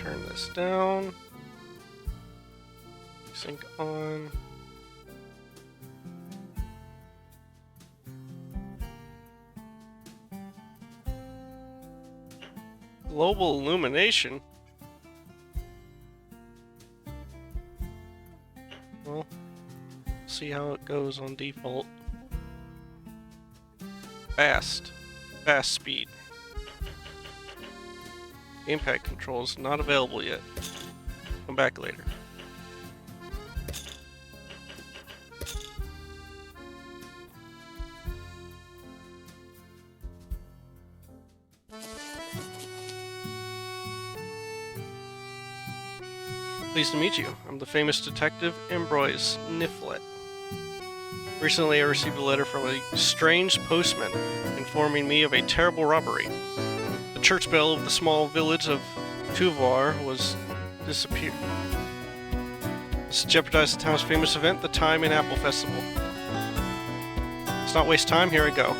turn this down. Sync on. Global illumination? Well, see how it goes on default. Fast speed. Gamepad controls not available yet. Come back later. Pleased to meet you. I'm the famous detective Ambroise Niflette. Recently I received a letter from a strange postman informing me of a terrible robbery. The church bell of the small village of Tuvar was disappeared. This jeopardized the town's famous event, the Time and Apple Festival. Let's not waste time, here I go.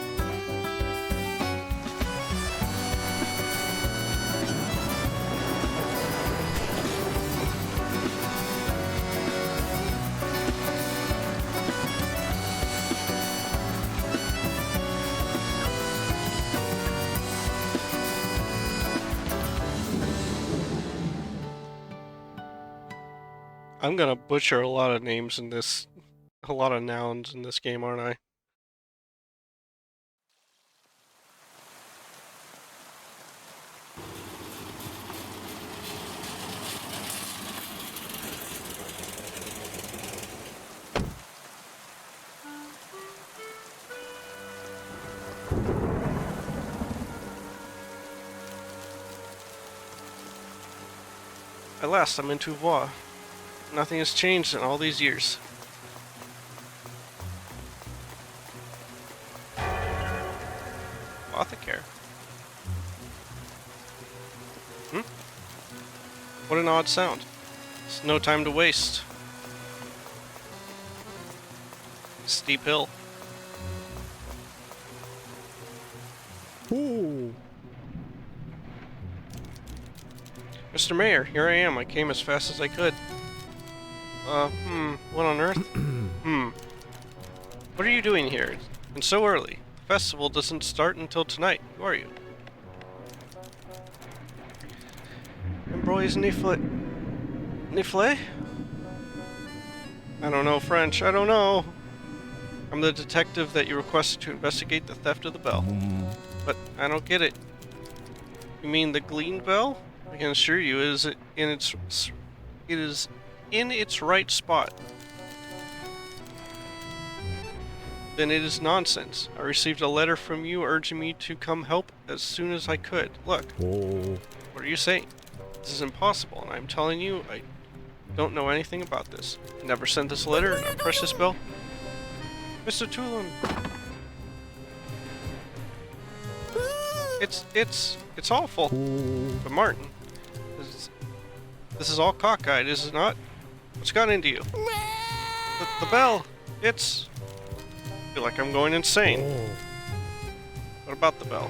I'm gonna butcher a lot of names in this, a lot of nouns in this game, aren't I? At last, I'm in Tuvar. Nothing has changed in all these years. Apothecary. What an odd sound. It's no time to waste. Steep hill. Ooh. Mr. Mayor, here I am. I came as fast as I could. What on earth? What are you doing here? And so early. The festival doesn't start until tonight. Who are you? Ambroise Niflette. Niflette? I don't know French. I don't know. I'm the detective that you requested to investigate the theft of the bell. But I don't get it. You mean the gleamed bell? I can assure you it is in its right spot. Then it is nonsense. I received a letter from you urging me to come help as soon as I could. Look. Oh. What are you saying? This is impossible, and I'm telling you, I don't know anything about this. I never sent this letter, nor pressed this bell. Mr. Tulin. It's awful. Ooh. But Martin, this is all cockeyed, is it not? What's gotten into you? The bell. It's... I feel like I'm going insane. Oh. What about the bell?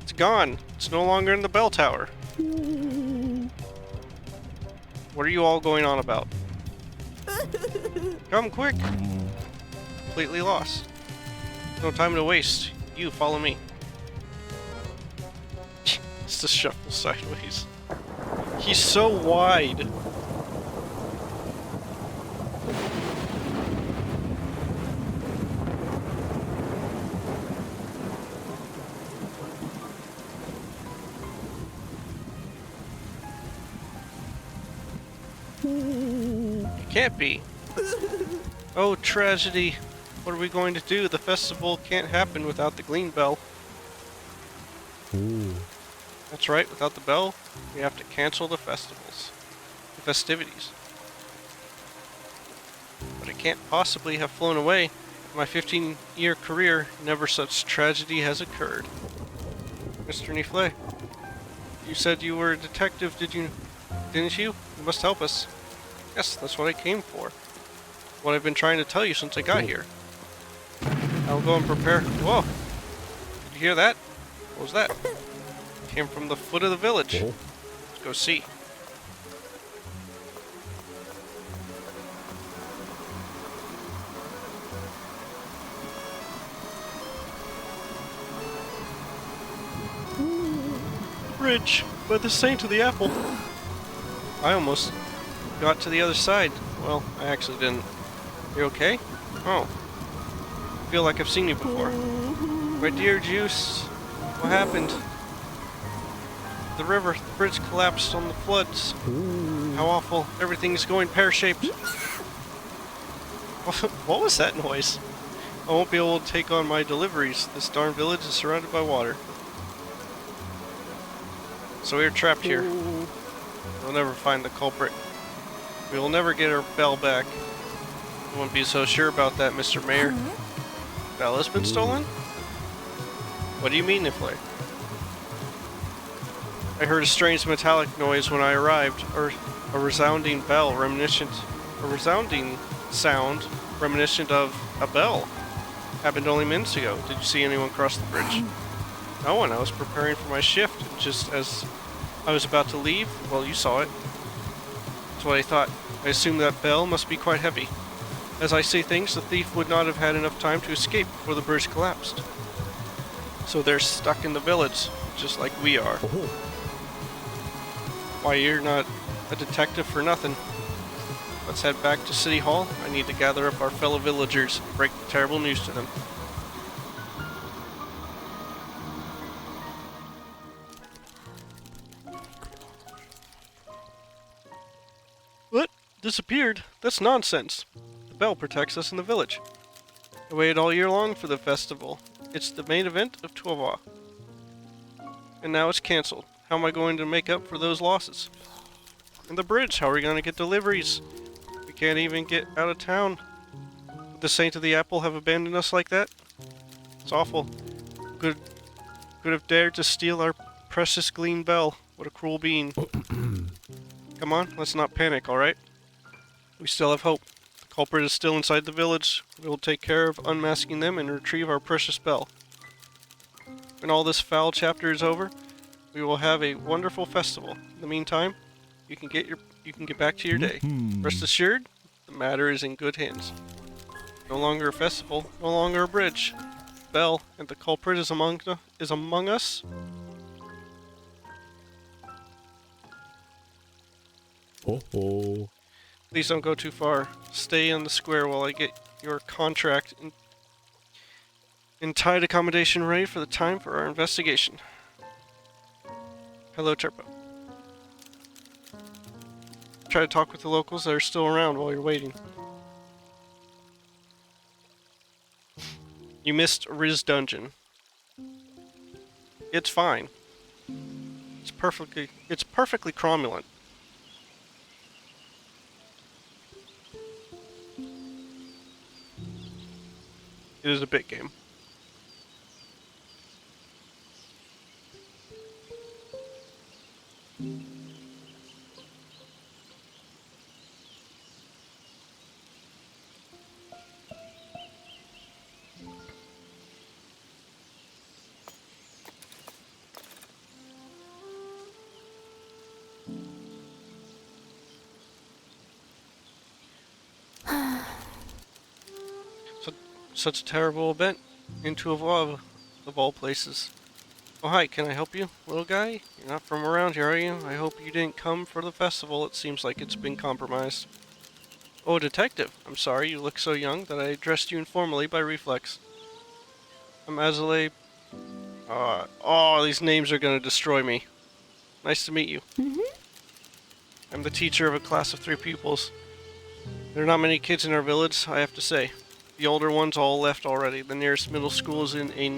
It's gone. It's no longer in the bell tower. What are you all going on about? Come quick. Completely lost. No time to waste. You follow me. It's the shuffle sideways. He's so wide. It can't be. Oh, tragedy. What are we going to do? The festival can't happen without the Gleam Bell. Ooh. That's right, without the bell, we have to cancel the festivals. The festivities. But it can't possibly have flown away. In my 15-year career, never such tragedy has occurred. Mr. Niflette, you said you were a detective, didn't you? You must help us. Yes, that's what I came for. What I've been trying to tell you since I got here. I'll go and prepare. Whoa! Did you hear that? What was that? came from the foot of the village. Oh. Let's go see. Bridge by the Saint of the Apple. I almost got to the other side. Well, I actually didn't. You okay? Oh. I feel like I've seen you before. My dear Juice, what happened? The river, the bridge collapsed on the floods. How awful. Everything's going pear-shaped. What was that noise? I won't be able to take on my deliveries. This darn village is surrounded by water. So we're trapped here. We'll never find the culprit. We will never get our bell back. You won't be so sure about that, Mr. Mayor. Bell has been stolen? What do you mean, Niflette? I heard a strange metallic noise when I arrived, or a resounding bell reminiscent... A resounding sound reminiscent of a bell. Happened only minutes ago. Did you see anyone cross the bridge? No one. I was preparing for my shift, and just as I was about to leave, well, you saw it. That's what I thought. I assumed that bell must be quite heavy. As I say things, the thief would not have had enough time to escape before the bridge collapsed. So they're stuck in the village, just like we are. Why, you're not a detective for nothing. Let's head back to City Hall. I need to gather up our fellow villagers and break the terrible news to them. What? Disappeared? That's nonsense. The bell protects us in the village. I waited all year long for the festival. It's the main event of Tuava. And now it's cancelled. How am I going to make up for those losses? And the bridge, how are we going to get deliveries? We can't even get out of town. Would the Saint of the Apple have abandoned us like that? It's awful. Could have dared to steal our precious Glean Bell. What a cruel being. Come on, let's not panic, alright? We still have hope. The culprit is still inside the village. We will take care of unmasking them and retrieve our precious bell. When all this foul chapter is over, we will have a wonderful festival. In the meantime, you can get back to your day. Rest assured, the matter is in good hands. No longer a festival, no longer a bridge. Bell and the culprit is among us. Oh. Please don't go too far. Stay in the square while I get your contract and tied accommodation ready for the time for our investigation. Hello, Turbo. Try to talk with the locals that are still around while you're waiting. You missed Riz Dungeon. It's fine. It's perfectly cromulent. It is a bit game. Such a terrible event. Into a love of all places. Oh, hi, can I help you, little guy? You're not from around here, are you? I hope you didn't come for the festival. It seems like it's been compromised. Oh, detective. I'm sorry, you look so young that I addressed you informally by reflex. I'm Azalea. Oh, these names are gonna destroy me. Nice to meet you. I'm the teacher of a class of 3 pupils. There are not many kids in our village, I have to say. The older ones all left already. The nearest middle school is in a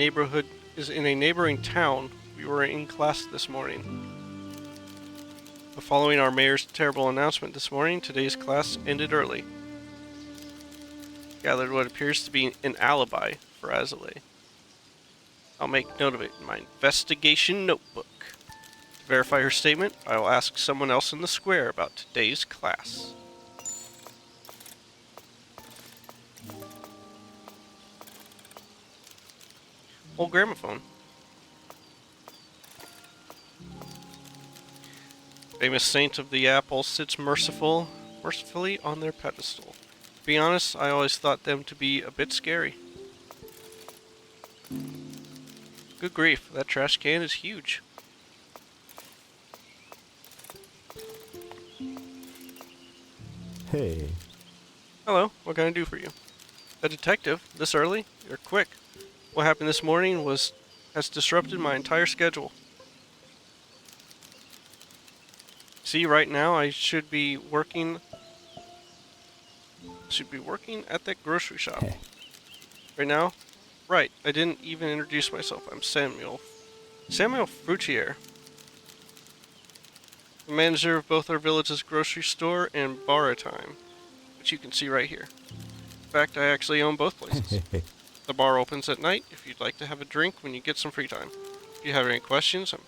neighboring town. We were in class this morning. But following our mayor's terrible announcement this morning, today's class ended early. Gathered what appears to be an alibi for Azalea. I'll make note of it in my investigation notebook. To verify her statement, I will ask someone else in the square about today's class. Old gramophone. Famous saint of the apple sits mercifully on their pedestal. To be honest, I always thought them to be a bit scary. Good grief, that trash can is huge. Hey. Hello, what can I do for you? A detective? This early? You're quick. What happened this morning has disrupted my entire schedule. See, right now I should be working at that grocery shop. Heh. Right now? Right, I didn't even introduce myself. I'm Samuel. Samuel Fruitier. The manager of both our village's grocery store and bar time, which you can see right here. In fact, I actually own both places. The bar opens at night if you'd like to have a drink when you get some free time. If you have any questions, I'm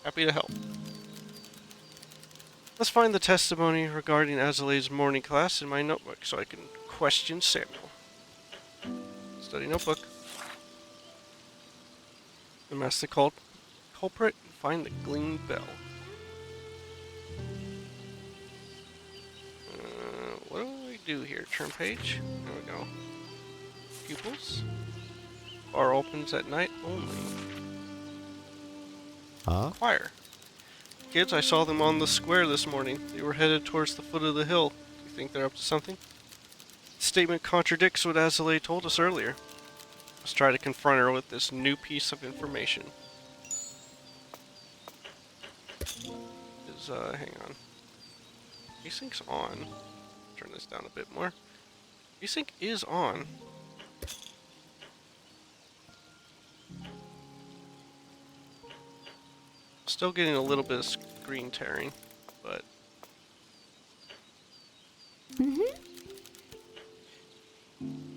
happy to help. Let's find the testimony regarding Azalé's morning class in my notebook so I can question Samuel. Study notebook. Unmask the culprit and find the gleaming bell. What do we do here? Turn page. There we go. Pupils. Bar opens at night only. Huh? Choir. Kids, I saw them on the square this morning. They were headed towards the foot of the hill. Do you think they're up to something? The statement contradicts what Azalea told us earlier. Let's try to confront her with this new piece of information. Hang on. Async on. Turn this down a bit more. Async is on. Still getting a little bit of screen tearing, but...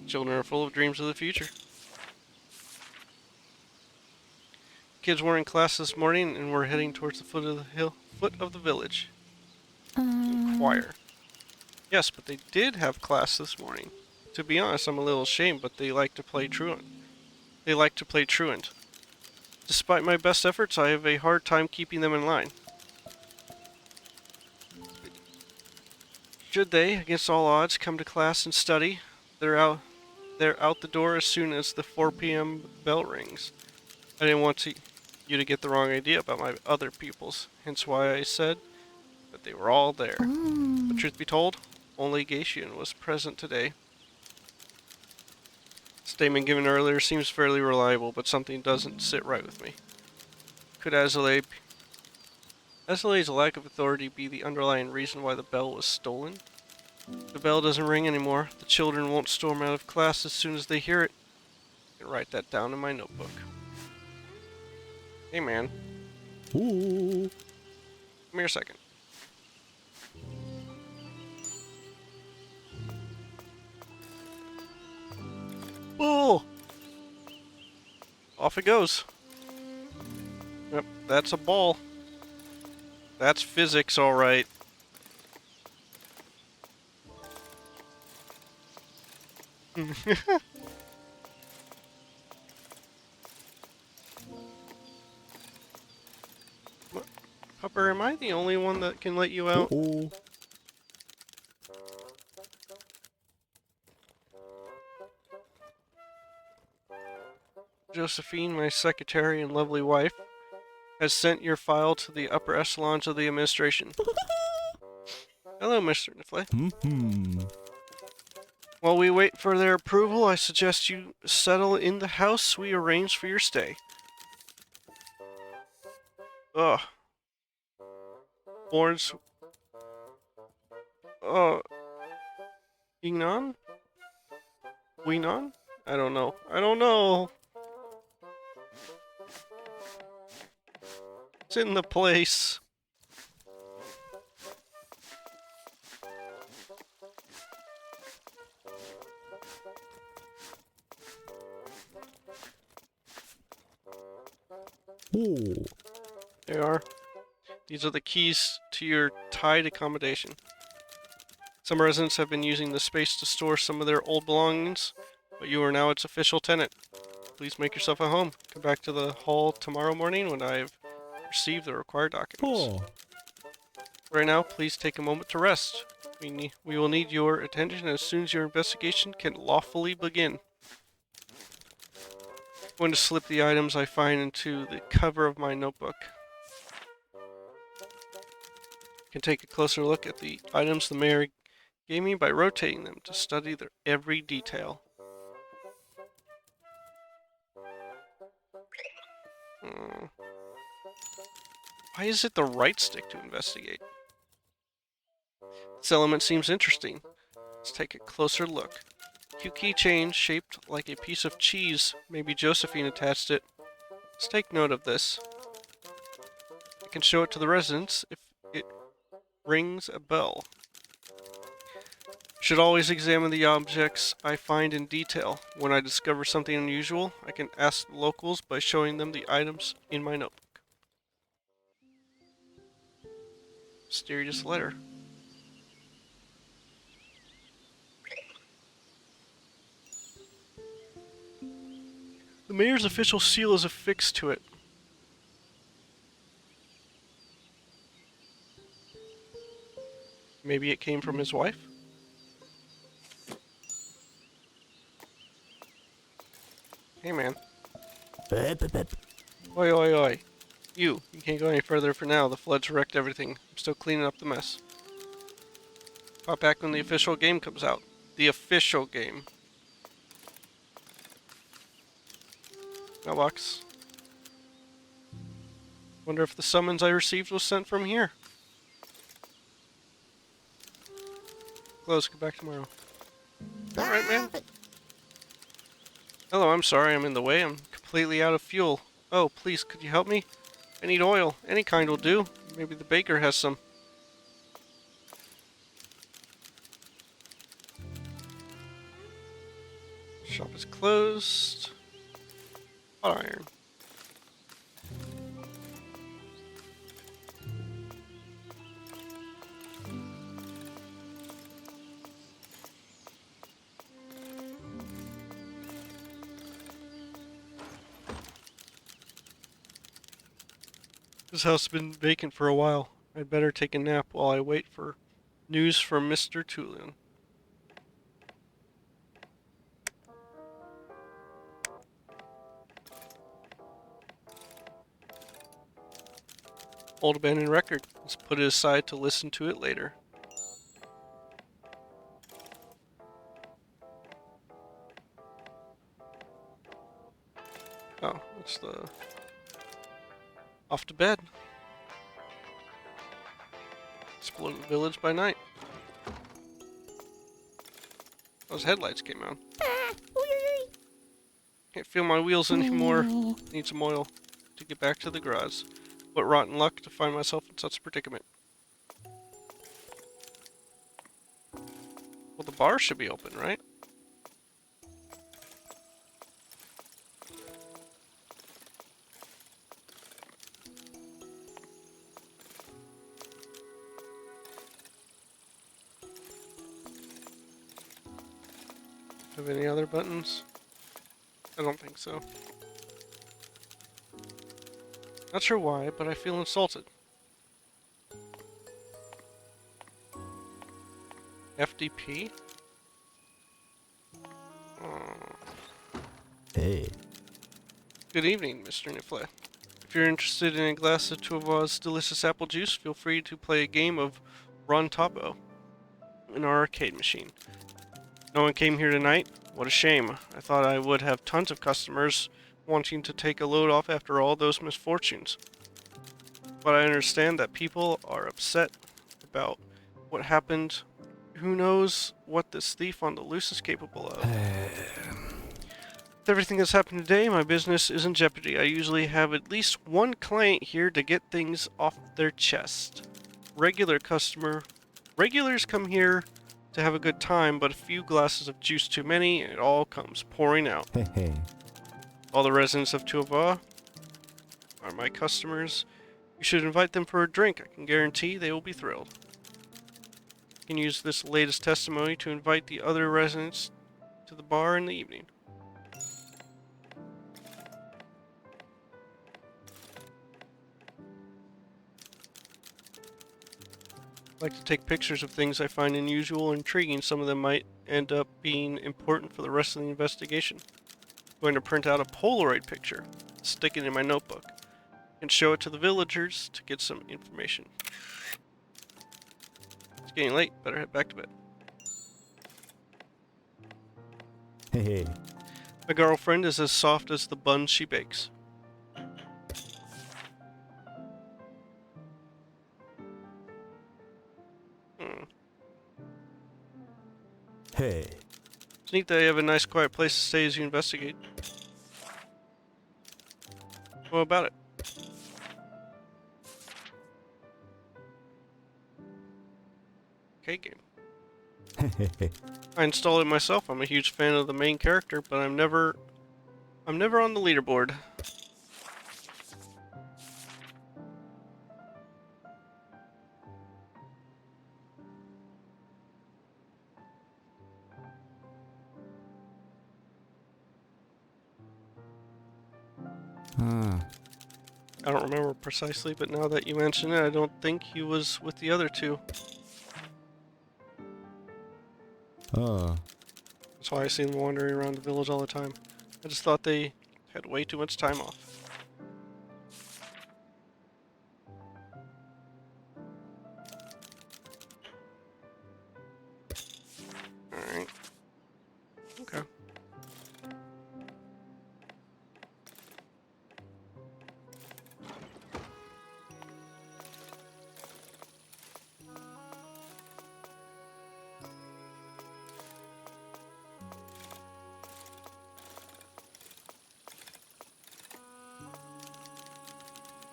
Children are full of dreams of the future. Kids were in class this morning and were heading towards the foot of the village. Choir. Yes, but they did have class this morning. To be honest, I'm a little ashamed, but they like to play truant. Despite my best efforts, I have a hard time keeping them in line. Should they, against all odds, come to class and study, they're out the door as soon as the 4 p.m. bell rings. I didn't want you to get the wrong idea about my other pupils, hence why I said that they were all there. But truth be told, only Gaetian was present today. Statement given earlier seems fairly reliable, but something doesn't sit right with me. Could Azalé's lack of authority be the underlying reason why the bell was stolen? The bell doesn't ring anymore. The children won't storm out of class as soon as they hear it. I can write that down in my notebook. Hey man, Ooh. come here a second. Oh! Off it goes. Yep, that's a ball. That's physics, alright. What? Pupper, am I the only one that can let you out? Uh-oh. Josephine, my secretary and lovely wife, has sent your file to the upper echelons of the administration. Hello, Mr. Niflette. Mm-hmm. While we wait for their approval, I suggest you settle in the house we arranged for your stay. Ugh. Boards. Ignon? Winon? I don't know. It's in the place. Ooh. They are. These are the keys to your tied accommodation. Some residents have been using the space to store some of their old belongings, but you are now its official tenant. Please make yourself at home. Come back to the hall tomorrow morning when I have received the required documents. Oh. Right now, please take a moment to rest. We will need your attention as soon as your investigation can lawfully begin. I'm going to slip the items I find into the cover of my notebook. You can take a closer look at the items the mayor gave me by rotating them to study their every detail. Hmm. Why is it the right stick to investigate? This element seems interesting. Let's take a closer look. Cute keychain shaped like a piece of cheese. Maybe Josephine attached it. Let's take note of this. I can show it to the residents if it rings a bell. Should always examine the objects I find in detail. When I discover something unusual, I can ask the locals by showing them the items in my notebook. Mysterious letter. The mayor's official seal is affixed to it. Maybe it came from his wife? Hey man. Oi oi oi. You can't go any further for now. The floods wrecked everything. I'm still cleaning up the mess. Pop back when the official game comes out. The official game. Mailbox. Wonder if the summons I received was sent from here. Close, get back tomorrow. Alright, man. Hello, I'm sorry I'm in the way. I'm completely out of fuel. Oh, please, could you help me? I need oil. Any kind will do. Maybe the baker has some. Shop is closed. Hot iron. This house has been vacant for a while. I'd better take a nap while I wait for news from Mr. Tulin. Old abandoned record. Let's put it aside to listen to it later. Oh, that's the... Off to bed. Explore the village by night. Those headlights came on. Can't feel my wheels anymore. Need some oil to get back to the garage. What rotten luck to find myself in such a predicament. Well, the bar should be open, right? Have any other buttons? I don't think so. Not sure why, but I feel insulted. FDP? Hey. Good evening, Mr. Niflette. If you're interested in a glass of Tuava's delicious apple juice, feel free to play a game of Ron Topo in our arcade machine. No one came here tonight? What a shame. I thought I would have tons of customers wanting to take a load off after all those misfortunes. But I understand that people are upset about what happened. Who knows what this thief on the loose is capable of. With everything that's happened today, my business is in jeopardy. I usually have at least one client here to get things off their chest. Regulars come here to have a good time, but a few glasses of juice too many, and it all comes pouring out. All the residents of Tuava are my customers. You should invite them for a drink. I can guarantee they will be thrilled. You can use this latest testimony to invite the other residents to the bar in the evening. like to take pictures of things I find unusual or intriguing. Some of them might end up being important for the rest of the investigation. I'm going to print out a Polaroid picture, stick it in my notebook, and show it to the villagers to get some information. It's getting late, better head back to bed. Hey. My girlfriend is as soft as the buns she bakes. Hey. It's neat that you have a nice quiet place to stay as you investigate. What about it? Okay, game. I installed it myself. I'm a huge fan of the main character, but I'm never on the leaderboard. I don't remember precisely, but now that you mention it, I don't think he was with the other two. That's why I see them wandering around the village all the time. I just thought they had way too much time off. Alright. Okay.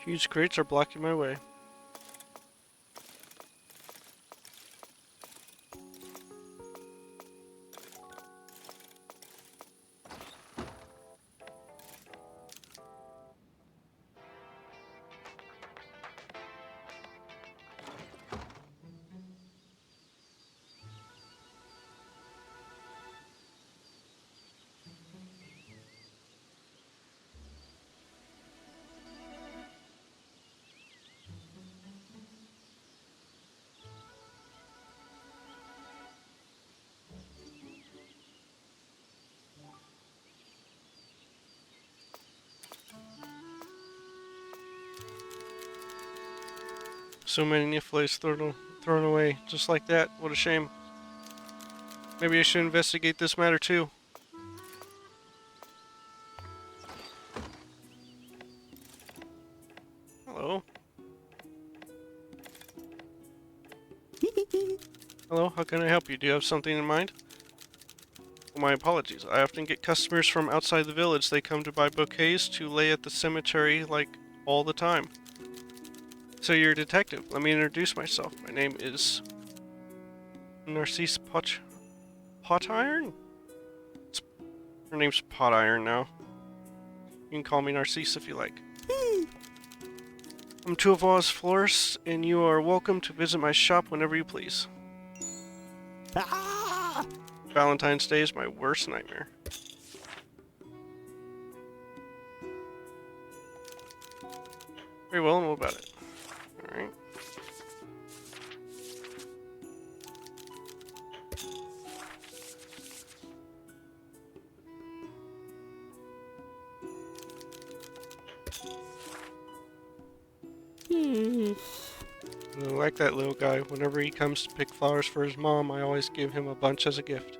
Huge crates are blocking my way. So many Niflettes thrown away, just like that. What a shame. Maybe I should investigate this matter too. Hello. Hello, how can I help you? Do you have something in mind? Well, my apologies. I often get customers from outside the village. They come to buy bouquets to lay at the cemetery like all the time. So you're a detective. Let me introduce myself. My name is Narcisse Potiron? Her name's Potiron now. You can call me Narcisse if you like. I'm Tuavois Florist, and you are welcome to visit my shop whenever you please. Valentine's Day is my worst nightmare. Very well, and what about it? Alright. I like that little guy. Whenever he comes to pick flowers for his mom, I always give him a bunch as a gift.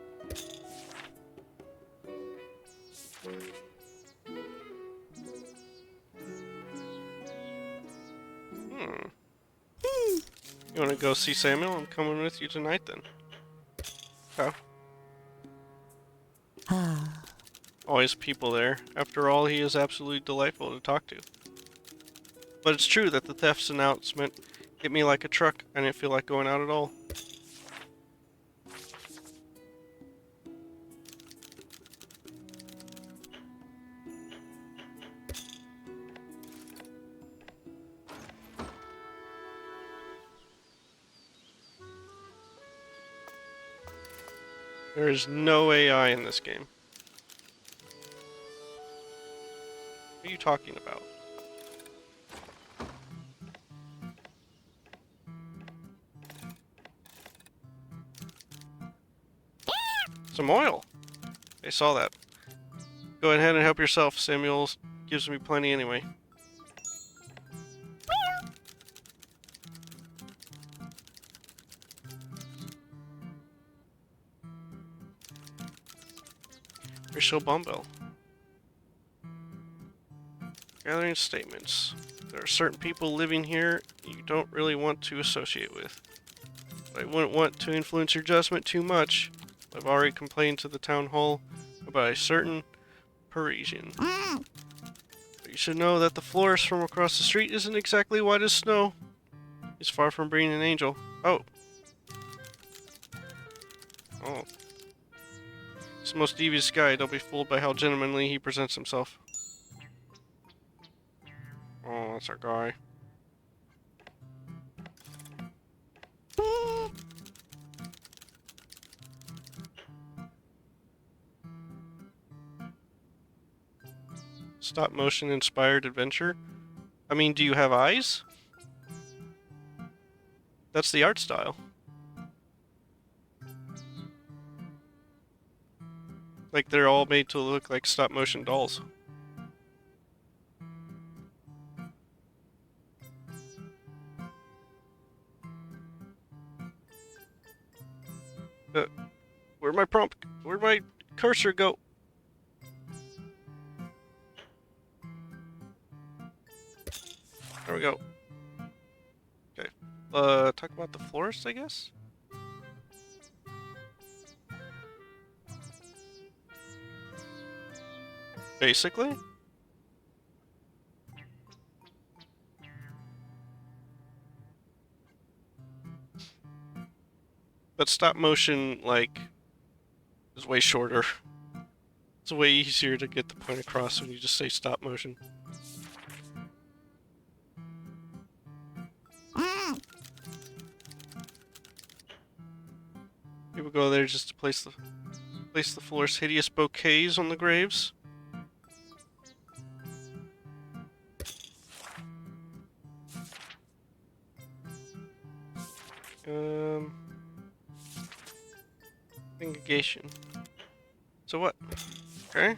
You want to go see Samuel? I'm coming with you tonight then. Okay. Always people there. After all, he is absolutely delightful to talk to. But it's true that the theft's announcement hit me like a truck. I didn't feel like going out at all. There is no AI in this game. What are you talking about? Some oil. I saw that. Go ahead and help yourself. Samuel gives me plenty anyway. Rachel Bumbell. Gathering statements. There are certain people living here you don't really want to associate with. But I wouldn't want to influence your judgment too much. I've already complained to the town hall about a certain Parisian. But you should know that the florist from across the street isn't exactly white as snow. He's far from being an angel. Oh. Oh. He's the most devious guy. Don't be fooled by how gentlemanly he presents himself. Oh, that's our guy. Stop motion inspired adventure? I mean, do you have eyes? That's the art style. Like they're all made to look like stop motion dolls. Where'd my prompt? Where'd my cursor go? There we go. Okay. Talk about the florist, I guess? Basically? But stop motion, like, is way shorter. It's way easier to get the point across when you just say stop motion. People go there just to place the florist's hideous bouquets on the graves. Engagation. So what? Okay.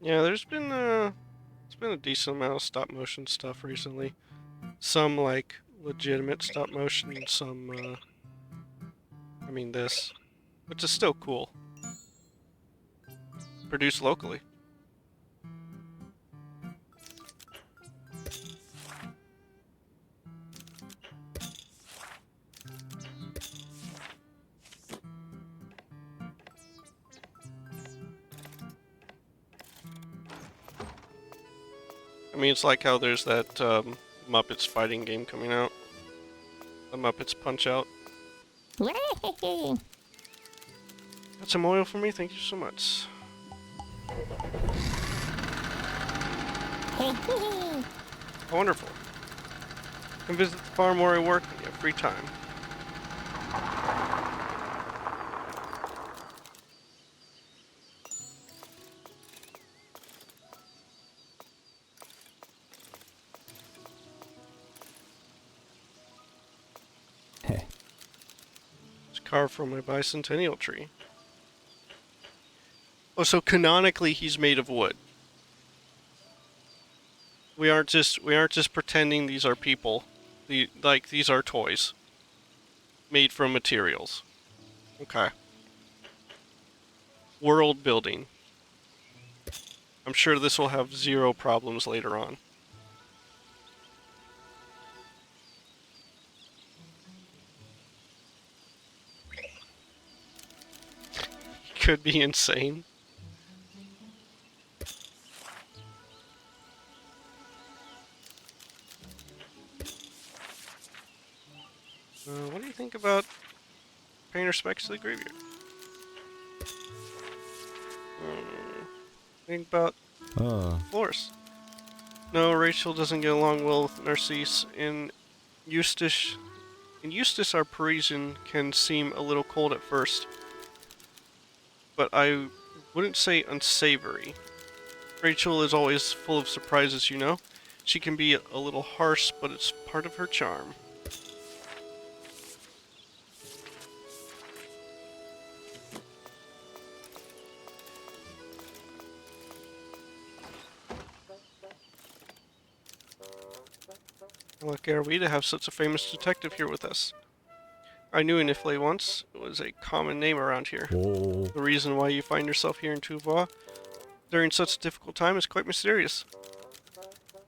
Yeah, there's been a decent amount of stop motion stuff recently. Some like legitimate stop motion, and some I mean this, which is still cool. Produced locally. I mean, it's like how there's that Muppets fighting game coming out. The Muppets Punch-Out. Got some oil for me? Thank you so much. Oh, wonderful. Come visit the farm where I work when you have free time. Carved from my bicentennial tree. Oh, so canonically he's made of wood. We aren't just pretending these are people. These are toys. Made from materials. Okay. World building. I'm sure this will have zero problems later on. Could be insane. What do you think about paying respects to the graveyard? Think about Florist. No, Rachel doesn't get along well with Narcisse and Eustace. and Eustace, our Parisian, can seem a little cold at first, but I wouldn't say unsavory. Rachel is always full of surprises, you know. She can be a little harsh, but it's part of her charm. How lucky are we to have such a famous detective here with us? I knew a Niflette once. It was a common name around here. Oh. The reason why you find yourself here in Toulouse during such a difficult time is quite mysterious.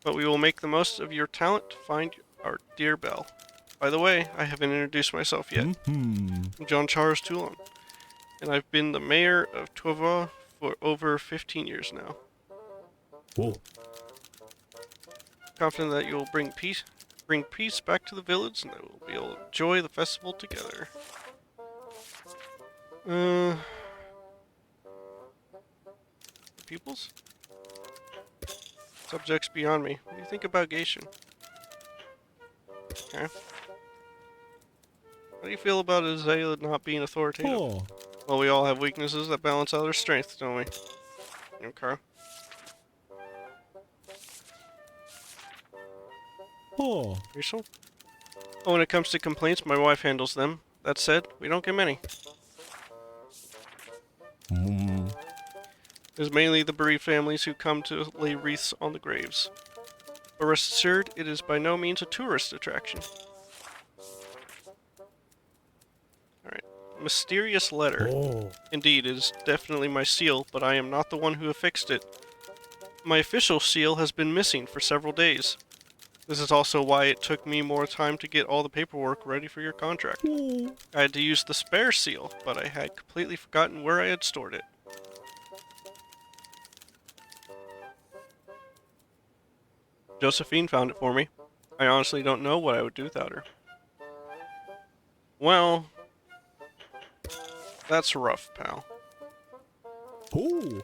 But we will make the most of your talent to find our dear Belle. By the way, I haven't introduced myself yet. I'm Jean-Charles Toulon, and I've been the mayor of Toulouse for over 15 years now. Oh. Confident that you will bring peace back to the village, and that we'll be able to enjoy the festival together. Pupils? Subjects beyond me. What do you think about Gation? Okay. How do you feel about Isaiah not being authoritative? Oh. Well, we all have weaknesses that balance out our strengths, don't we? Okay. Oh. Rachel? Oh, when it comes to complaints, my wife handles them. That said, we don't get many. It's mainly the bereaved families who come to lay wreaths on the graves. But rest assured, it is by no means a tourist attraction. Alright. Mysterious letter. Oh. Indeed, it is definitely my seal, but I am not the one who affixed it. My official seal has been missing for several days. This is also why it took me more time to get all the paperwork ready for your contract. Oh. I had to use the spare seal, but I had completely forgotten where I had stored it. Josephine found it for me. I honestly don't know what I would do without her. Well, that's rough, pal. Oh.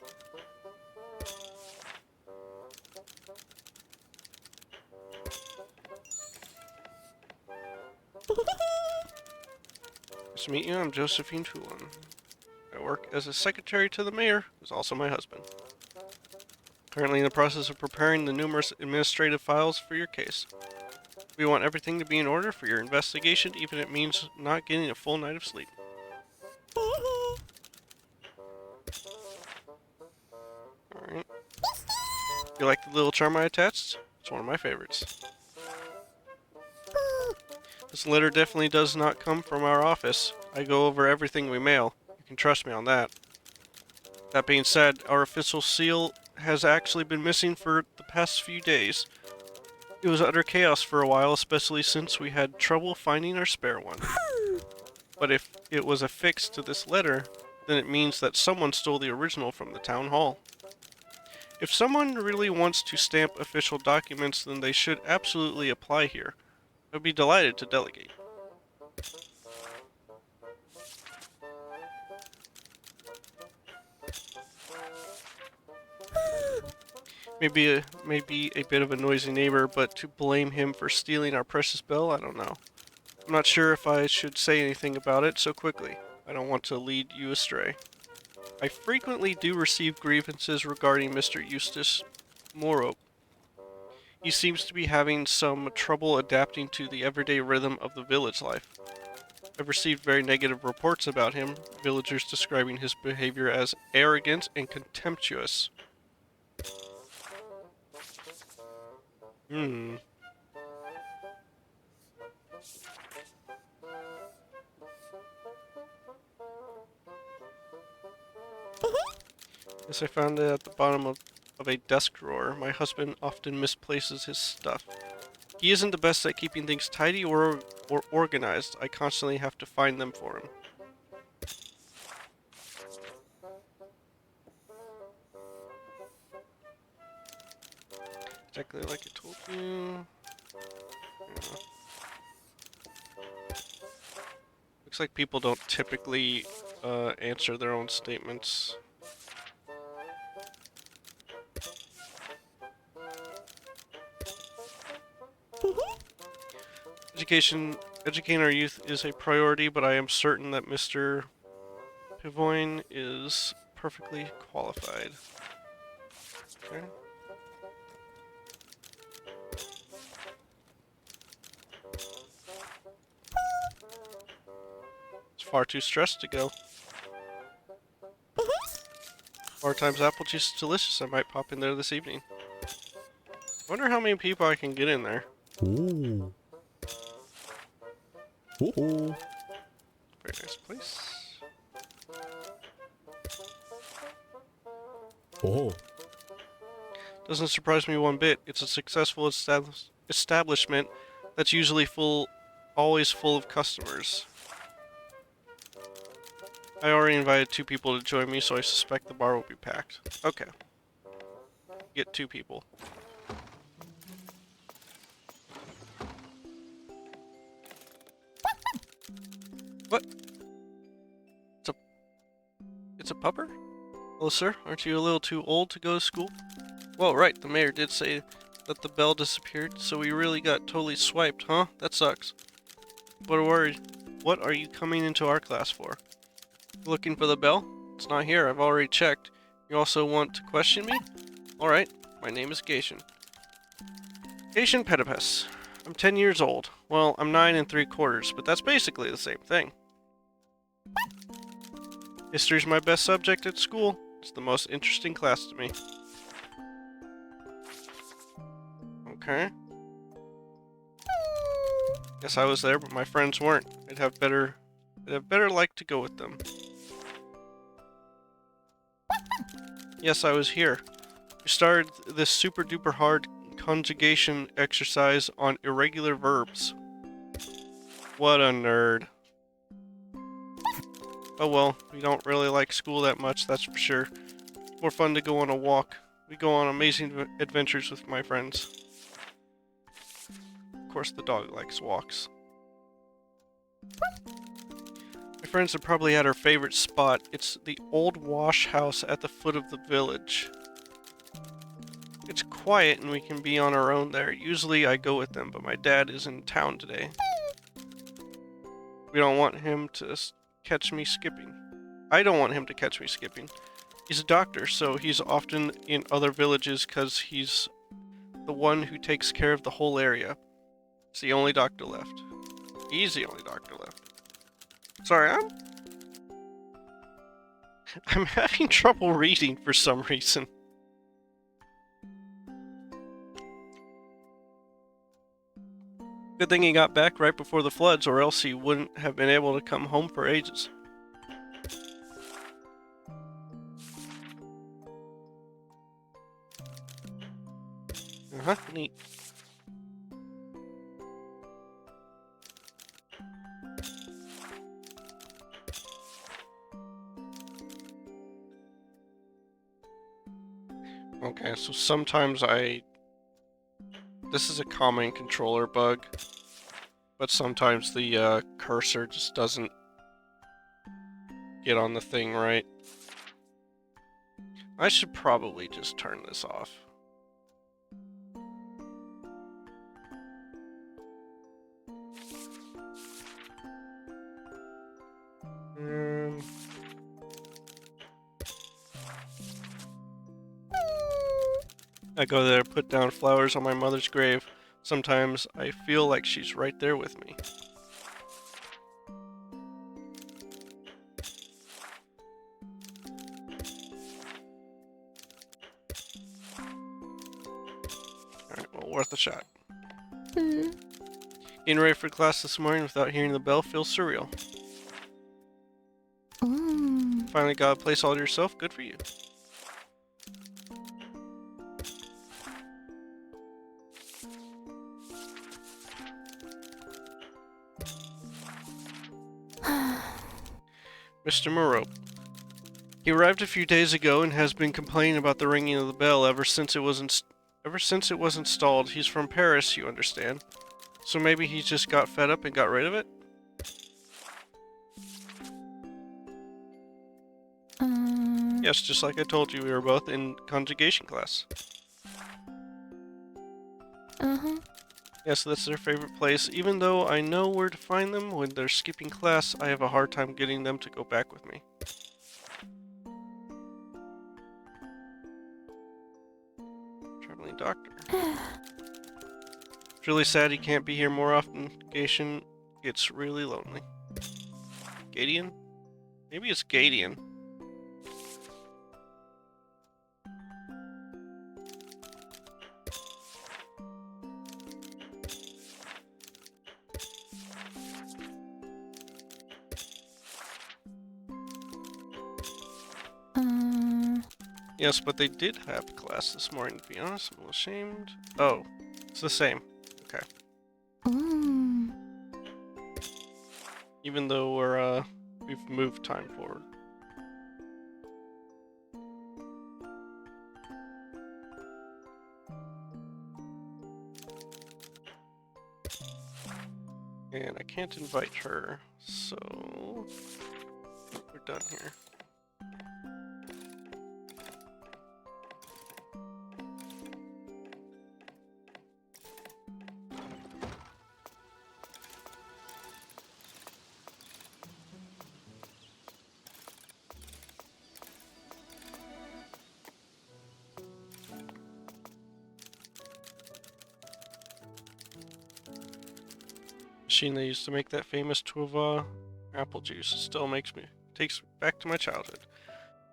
Nice to meet you. I'm Josephine Toulon. I work as a secretary to the mayor, who's also my husband. Currently in the process of preparing the numerous administrative files for your case. We want everything to be in order for your investigation, even if it means not getting a full night of sleep. Alright. You like the little charm I attached? It's one of my favorites. This letter definitely does not come from our office. I go over everything we mail. You can trust me on that. That being said, our official seal has actually been missing for the past few days. It was utter chaos for a while, especially since we had trouble finding our spare one. But if it was affixed to this letter, then it means that someone stole the original from the town hall. If someone really wants to stamp official documents, then they should absolutely apply here. I'd be delighted to delegate. Maybe a bit of a noisy neighbor, but to blame him for stealing our precious bell, I don't know. I'm not sure if I should say anything about it so quickly. I don't want to lead you astray. I frequently do receive grievances regarding Mr. Eustace Moreau. He seems to be having some trouble adapting to the everyday rhythm of the village life. I've received very negative reports about him, villagers describing his behavior as arrogant and contemptuous. Yes, I found it at the bottom of a desk drawer. My husband often misplaces his stuff. He isn't the best at keeping things tidy or organized. I constantly have to find them for him. Exactly like I told you. Yeah. Looks like people don't typically answer their own statements. Education Educating our youth is a priority, but I am certain that Mr. Pivoine is perfectly qualified. Okay. It's far too stressed to go. 4 times apple juice is delicious. I might pop in there this evening. Wonder how many people I can get in there. Oh. Oh. Very nice place. Oh. Doesn't surprise me one bit. It's a successful establishment that's usually always full of customers. I already invited 2 people to join me, so I suspect the bar will be packed. Okay. Get 2 people. What? It's a pupper? Hello, sir. Aren't you a little too old to go to school? Well, right. The mayor did say that the bell disappeared, so we really got totally swiped, huh? That sucks. But worried. What are you coming into our class for? Looking for the bell? It's not here. I've already checked. You also want to question me? Alright. My name is Gaetian. Gaetian Pedipus. I'm 10 years old. Well, I'm 9 3/4, but that's basically the same thing. History's my best subject at school. It's the most interesting class to me. Okay. Guess I was there, but my friends weren't. I'd have better liked to go with them. Yes, I was here. We started this super duper hard conjugation exercise on irregular verbs. What a nerd. Oh well, we don't really like school that much, that's for sure. It's more fun to go on a walk. We go on amazing adventures with my friends. Of course, the dog likes walks. My friends are probably at our favorite spot. It's the old wash house at the foot of the village. It's quiet and we can be on our own there. Usually I go with them, but my dad is in town today. We don't want him to catch me skipping. I don't want him to catch me skipping. He's a doctor, so he's often in other villages because he's the one who takes care of the whole area. He's the only doctor left. He's the only doctor left. Sorry, I'm having trouble reading for some reason. Good thing he got back right before the floods, or else he wouldn't have been able to come home for ages. Neat. Okay, so sometimes this is a common controller bug, but sometimes the cursor just doesn't get on the thing right. I should probably just turn this off. I go there, put down flowers on my mother's grave. Sometimes I feel like she's right there with me. Alright, well, worth a shot. Getting ready for class this morning without hearing the bell feels surreal. Finally got a place all to yourself, good for you. Mr. Moreau. He arrived a few days ago and has been complaining about the ringing of the bell ever since it was installed. He's from Paris, you understand. So maybe he just got fed up and got rid of it? Yes, just like I told you, we were both in conjugation class. Yes, that's their favorite place. Even though I know where to find them when they're skipping class, I have a hard time getting them to go back with me. Traveling doctor. It's really sad he can't be here more often. Gation gets really lonely. Gadian? Maybe it's Gadian. Yes, but they did have class this morning, to be honest. I'm a little ashamed. Oh, it's the same. Okay. Even though we've moved time forward. And I can't invite her, so we're done here. Machine they used to make that famous Tuava apple juice. It still takes me back to my childhood.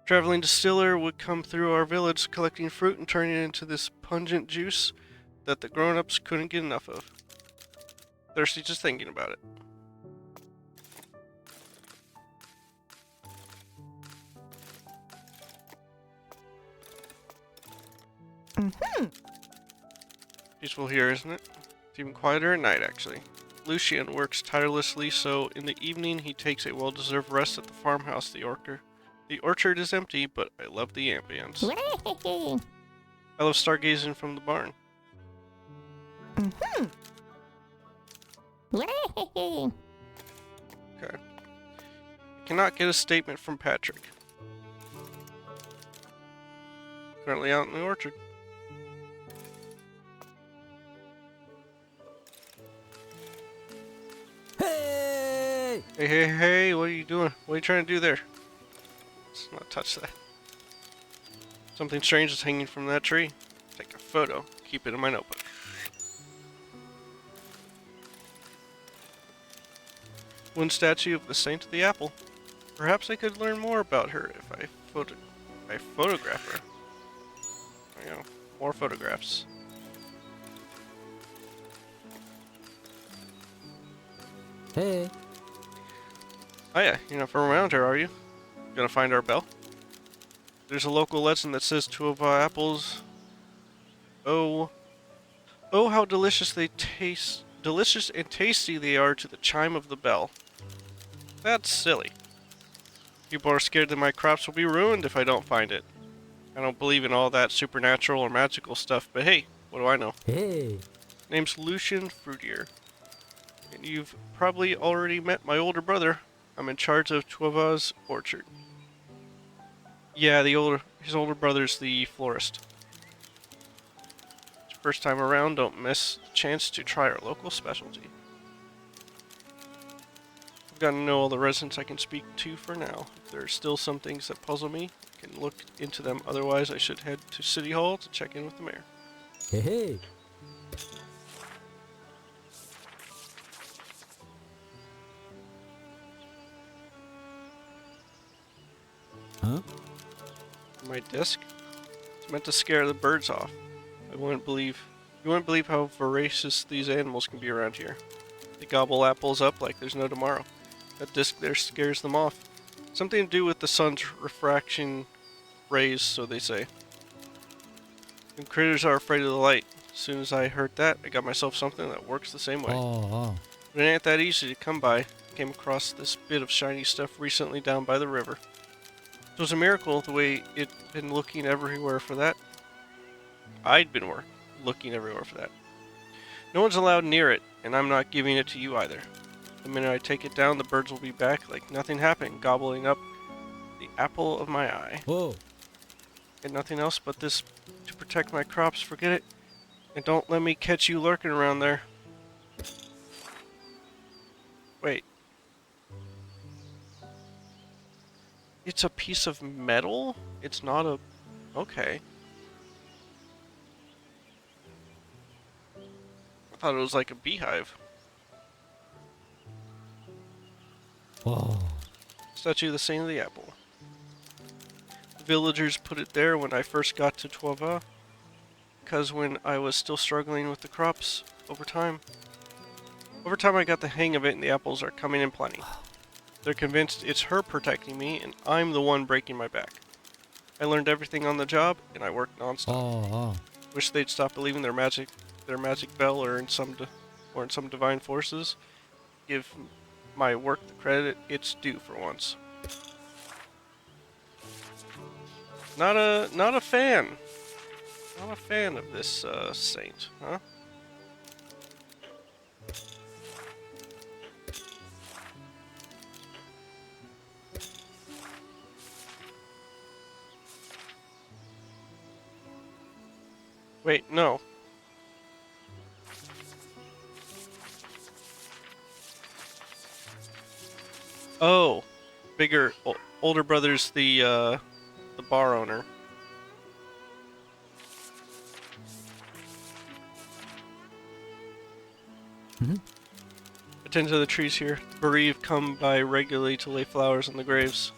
Traveling distiller would come through our village collecting fruit and turning it into this pungent juice that the grown-ups couldn't get enough of. Thirsty just thinking about it. Peaceful here, isn't it? It's even quieter at night, actually. Lucien works tirelessly, so in the evening he takes a well-deserved rest at the farmhouse. The orchard is empty, but I love the ambience. I love stargazing from the barn. Okay. I cannot get a statement from Patrick. Currently out in the orchard. Hey, what are you doing? What are you trying to do there? Let's not touch that. Something strange is hanging from that tree. Take a photo. Keep it in my notebook. One statue of the Saint of the Apple. Perhaps I could learn more about her if I photograph her. There you go. More photographs. Hey. Oh yeah, you're not from around here, are you? Gonna find our bell? There's a local legend that says two of our apples. Oh, how delicious they taste! Delicious and tasty they are to the chime of the bell. That's silly. People are scared that my crops will be ruined if I don't find it. I don't believe in all that supernatural or magical stuff, but hey, what do I know? Hey. Name's Lucien Fruitier. And you've probably already met my older brother. I'm in charge of Tuava's orchard. Yeah, his older brother's the florist. It's your first time around, don't miss the chance to try our local specialty. I've gotten to know all the residents I can speak to for now. If there are still some things that puzzle me, I can look into them. Otherwise, I should head to City Hall to check in with the mayor. Hey. Huh? My disc? It's meant to scare the birds off. You wouldn't believe how voracious these animals can be around here. They gobble apples up like there's no tomorrow. That disc there scares them off. Something to do with the sun's refraction rays, so they say. And critters are afraid of the light. As soon as I heard that, I got myself something that works the same way. Oh. But it ain't that easy to come by. I came across this bit of shiny stuff recently down by the river. It was a miracle the way it'd been looking everywhere for that. I'd been looking everywhere for that. No one's allowed near it, and I'm not giving it to you either. The minute I take it down, the birds will be back like nothing happened, gobbling up the apple of my eye. Whoa. And nothing else but this to protect my crops, forget it. And don't let me catch you lurking around there. Wait. It's a piece of metal? It's not a... Okay. I thought it was like a beehive. Oh. Statue of the Saint of the Apple. The villagers put it there when I first got to Tuava, because when I was still struggling with the crops over time I got the hang of it and the apples are coming in plenty. They're convinced it's her protecting me and I'm the one breaking my back. I learned everything on the job and I worked nonstop. Oh. Wish they'd stop believing their magic bell or in some divine forces. Give my work the credit it's due for once. Not a fan. Not a fan of this saint, huh? Wait, no. Oh, older brother's the bar owner. Mm-hmm. Attend to the trees here. The bereaved come by regularly to lay flowers on the graves.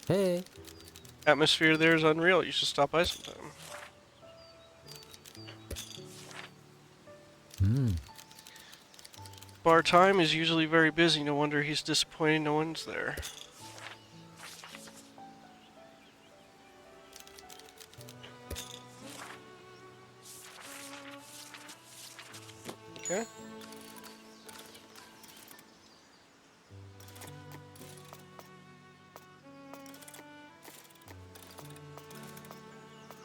Hey. Atmosphere there is unreal. You should stop by sometime. Hmm. Bar time is usually very busy. No wonder he's disappointed no one's there. Okay.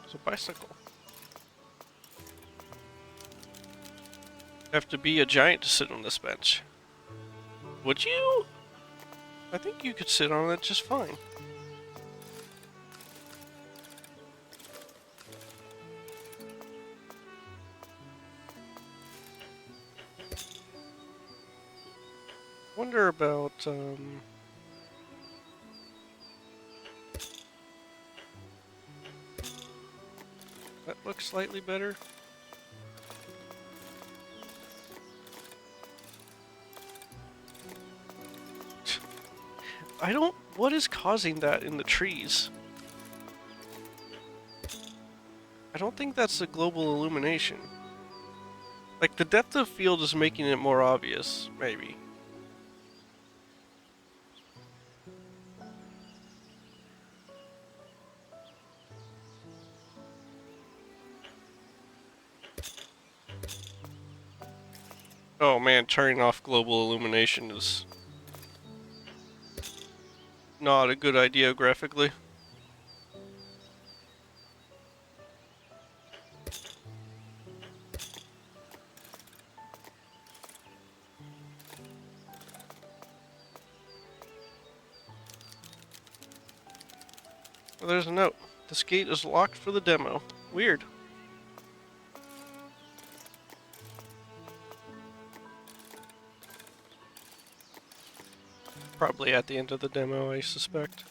It's a bicycle. Have to be a giant to sit on this bench. Would you? I think you could sit on it just fine. Wonder about, that looks slightly better. What is causing that in the trees? I don't think that's the global illumination. Like, the depth of field is making it more obvious, maybe. Oh man, turning off global illumination is not a good idea graphically. Well, there's a note. This gate is locked for the demo. Weird. Probably at the end of the demo, I suspect.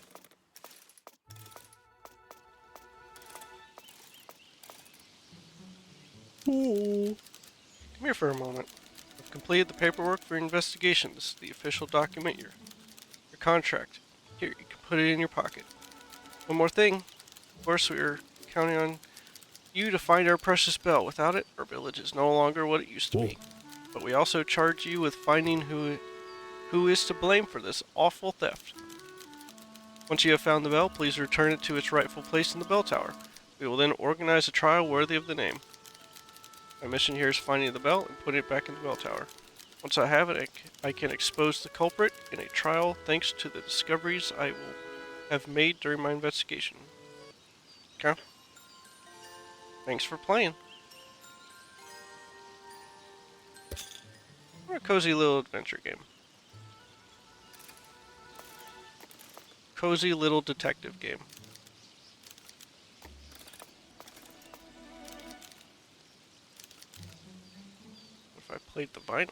Oh. Come here for a moment. I've completed the paperwork for your investigation. This is the official document, your contract. Here, you can put it in your pocket. One more thing. Of course, we are counting on you to find our precious bell. Without it, our village is no longer what it used to be. But we also charge you with finding who is to blame for this awful theft. Once you have found the bell, please return it to its rightful place in the bell tower. We will then organize a trial worthy of the name. My mission here is finding the bell and putting it back in the bell tower. Once I have it, I can expose the culprit in a trial thanks to the discoveries I will have made during my investigation. Okay? Thanks for playing. Or a cozy little adventure game. Cozy little detective game. What if I played the vinyl?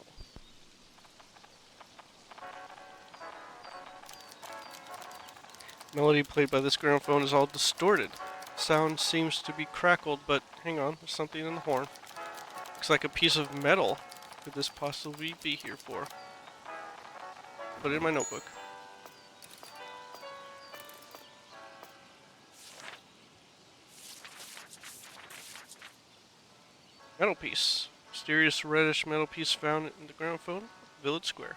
Melody played by this gramophone is all distorted. Sound seems to be crackled, but hang on, there's something in the horn. Looks like a piece of metal. Could this possibly be here for? Put it in my notebook. Metal piece. Mysterious reddish metal piece found in the gramophone. Village Square.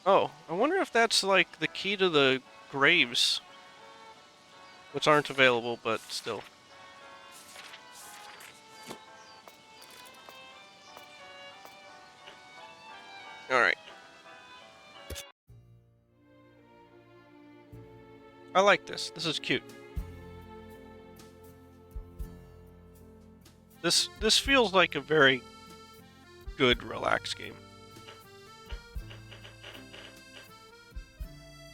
Oh, I wonder if that's like the key to the graves. Which aren't available, but still. Alright. I like this. This is cute. This feels like a very good relaxed game.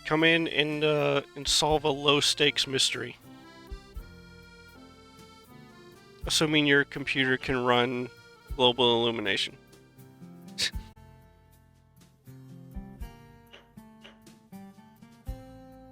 Come in and solve a low stakes mystery. Assuming your computer can run global illumination.